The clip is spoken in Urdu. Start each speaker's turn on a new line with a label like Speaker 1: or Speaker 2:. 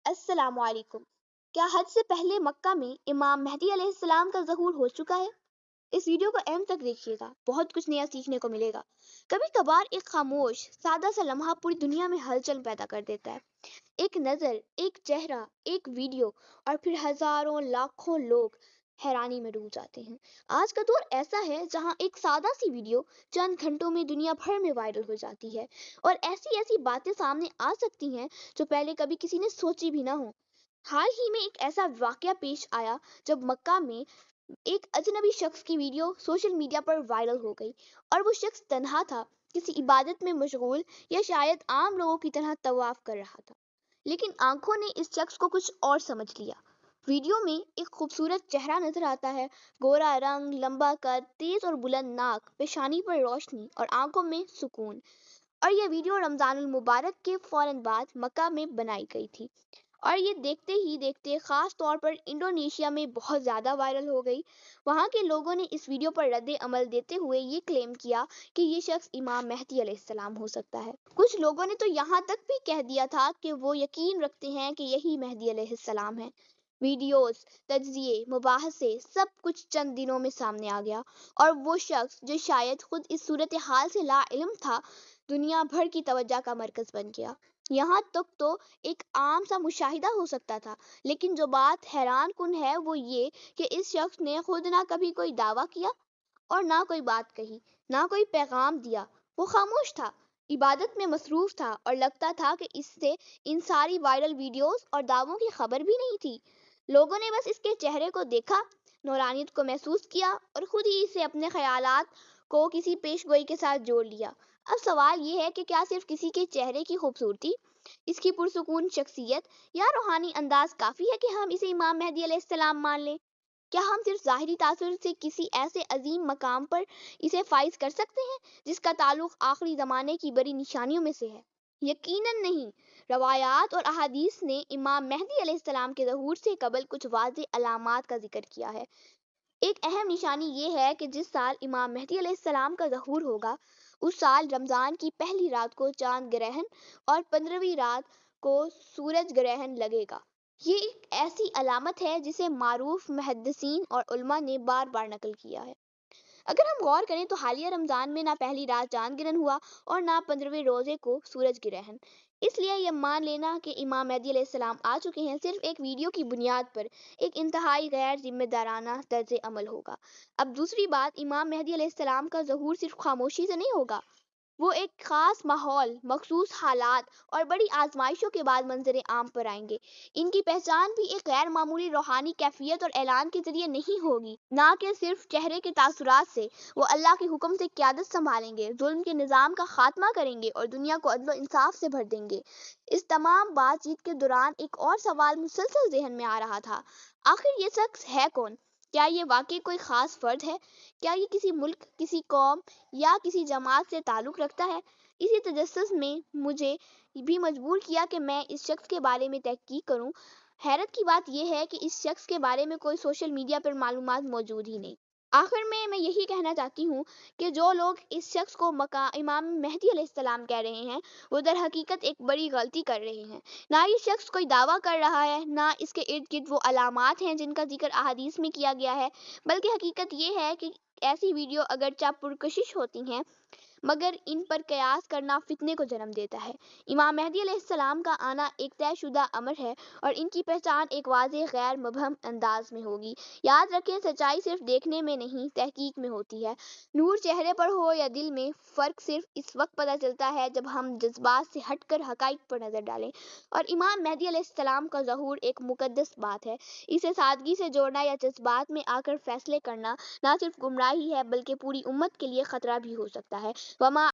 Speaker 1: السلام علیکم۔ کیا حج سے پہلے مکہ میں امام مہدی علیہ السلام کا ظہور ہو چکا ہے؟ اس ویڈیو کو اینڈ تک دیکھیے گا، بہت کچھ نیا سیکھنے کو ملے گا۔ کبھی کبھار ایک خاموش سادہ سا لمحہ پوری دنیا میں ہلچل پیدا کر دیتا ہے۔ ایک نظر، ایک چہرہ، ایک ویڈیو، اور پھر ہزاروں لاکھوں لوگ حیرانی میں ڈوب جاتے ہیں۔ آج کا دور ایسا ہے جہاں ایک سادہ سی ویڈیو چند گھنٹوں میں دنیا بھر میں وائرل ہو جاتی ہے، اور ایسی ایسی باتیں سامنے آ سکتی ہیں جو پہلے کبھی کسی نے سوچی بھی نہ ہو۔ حال ہی میں ایک ایسا واقعہ پیش آیا جب مکہ میں ایک اجنبی شخص کی ویڈیو سوشل میڈیا پر وائرل ہو گئی، اور وہ شخص تنہا تھا، کسی عبادت میں مشغول، یا شاید عام لوگوں کی طرح طواف کر رہا تھا۔ لیکن آنکھوں نے اس شخص کو کچھ اور سمجھ لیا۔ ویڈیو میں ایک خوبصورت چہرہ نظر آتا ہے، گورا رنگ، لمبا قد، تیز اور بلند ناک، پیشانی پر روشنی اور آنکھوں میں سکون۔ اور یہ ویڈیو رمضان المبارک کے فوراً بعد مکہ میں بنائی گئی تھی، اور یہ دیکھتے ہی دیکھتے خاص طور پر انڈونیشیا میں بہت زیادہ وائرل ہو گئی۔ وہاں کے لوگوں نے اس ویڈیو پر رد عمل دیتے ہوئے یہ کلیم کیا کہ یہ شخص امام مہدی علیہ السلام ہو سکتا ہے۔ کچھ لوگوں نے تو یہاں تک بھی کہہ دیا تھا کہ وہ یقین رکھتے ہیں کہ یہی مہدی علیہ السلام ہے۔ ویڈیوز، تجزیے، مباحثے، سب کچھ چند دنوں میں سامنے آ گیا، اور وہ شخص جو شاید خود اس صورتحال سے لا علم تھا، دنیا بھر کی توجہ کا مرکز بن گیا۔ یہاں تک تو ایک عام سا مشاہدہ ہو سکتا تھا، لیکن جو بات حیران کن ہے وہ یہ کہ اس شخص نے خود نہ کبھی کوئی دعویٰ کیا، اور نہ کوئی بات کہی، نہ کوئی پیغام دیا۔ وہ خاموش تھا، عبادت میں مصروف تھا، اور لگتا تھا کہ اس سے ان ساری وائرل ویڈیوز اور دعووں کی خبر بھی نہیں تھی۔ لوگوں نے بس اس کے چہرے کو دیکھا، نورانیت کو محسوس کیا، اور خود ہی اسے اپنے خیالات کو کسی پیش گوئی کے ساتھ جوڑ لیا۔ اب سوال یہ ہے کہ کیا صرف کسی کے چہرے کی خوبصورتی، اس کی پرسکون شخصیت یا روحانی انداز کافی ہے کہ ہم اسے امام مہدی علیہ السلام مان لیں؟ کیا ہم صرف ظاہری تاثر سے کسی ایسے عظیم مقام پر اسے فائز کر سکتے ہیں جس کا تعلق آخری زمانے کی بڑی نشانیوں میں سے ہے؟ یقیناً نہیں۔ روایات اور احادیث نے امام مہدی علیہ السلام کے ظہور سے قبل کچھ واضح علامات کا ذکر کیا ہے۔ ایک اہم نشانی یہ ہے کہ جس سال امام مہدی علیہ السلام کا ظہور ہوگا، اس سال رمضان کی پہلی رات کو چاند گرہن اور 15ویں رات کو سورج گرہن لگے گا۔ یہ ایک ایسی علامت ہے جسے معروف محدثین اور علماء نے بار بار نقل کیا ہے۔ اگر ہم غور کریں تو حالیہ رمضان میں نہ پہلی رات چاند گرہن ہوا اور نہ 15ویں روزے کو سورج گرہن۔ اس لیے یہ مان لینا کہ امام مہدی علیہ السلام آ چکے ہیں صرف ایک ویڈیو کی بنیاد پر ایک انتہائی غیر ذمہ دارانہ طرز عمل ہوگا۔ اب دوسری بات، امام مہدی علیہ السلام کا ظہور صرف خاموشی سے نہیں ہوگا۔ وہ ایک خاص ماحول، مخصوص حالات اور بڑی آزمائشوں کے بعد منظر عام پر آئیں گے۔ ان کی پہچان بھی ایک غیر معمولی روحانی کیفیت اور اعلان کے ذریعے نہیں ہوگی، نہ کہ صرف چہرے کے تاثرات سے۔ وہ اللہ کے حکم سے قیادت سنبھالیں گے، ظلم کے نظام کا خاتمہ کریں گے، اور دنیا کو عدل و انصاف سے بھر دیں گے۔ اس تمام بات چیت کے دوران ایک اور سوال مسلسل ذہن میں آ رہا تھا، آخر یہ شخص ہے کون؟ کیا یہ واقعی کوئی خاص فرد ہے؟ کیا یہ کسی ملک، کسی قوم یا کسی جماعت سے تعلق رکھتا ہے؟ اسی تجسس میں مجھے بھی مجبور کیا کہ میں اس شخص کے بارے میں تحقیق کروں۔ حیرت کی بات یہ ہے کہ اس شخص کے بارے میں کوئی سوشل میڈیا پر معلومات موجود ہی نہیں۔ آخر میں یہی کہنا چاہتی ہوں کہ جو لوگ اس شخص کو امام مہدی علیہ السلام کہہ رہے ہیں، وہ در حقیقت ایک بڑی غلطی کر رہے ہیں۔ نہ یہ شخص کوئی دعویٰ کر رہا ہے، نہ اس کے ارد گرد وہ علامات ہیں جن کا ذکر احادیث میں کیا گیا ہے، بلکہ حقیقت یہ ہے کہ ایسی ویڈیو اگرچہ پرکشش ہوتی ہیں، مگر ان پر قیاس کرنا فتنے کو جنم دیتا ہے۔ امام مہدی علیہ السلام کا آنا ایک طے شدہ امر ہے، اور ان کی پہچان ایک واضح غیر مبہم انداز میں ہوگی۔ یاد رکھیں، سچائی صرف دیکھنے میں نہیں، تحقیق میں ہوتی ہے۔ نور چہرے پر ہو یا دل میں، فرق صرف اس وقت پتہ چلتا ہے جب ہم جذبات سے ہٹ کر حقائق پر نظر ڈالیں۔ اور امام مہدی علیہ السلام کا ظہور ایک مقدس بات ہے۔ اسے سادگی سے جوڑنا یا جذبات میں آ کر فیصلے کرنا نہ صرف گمراہی ہے بلکہ پوری امت کے لیے خطرہ بھی ہو سکتا ہے۔ وما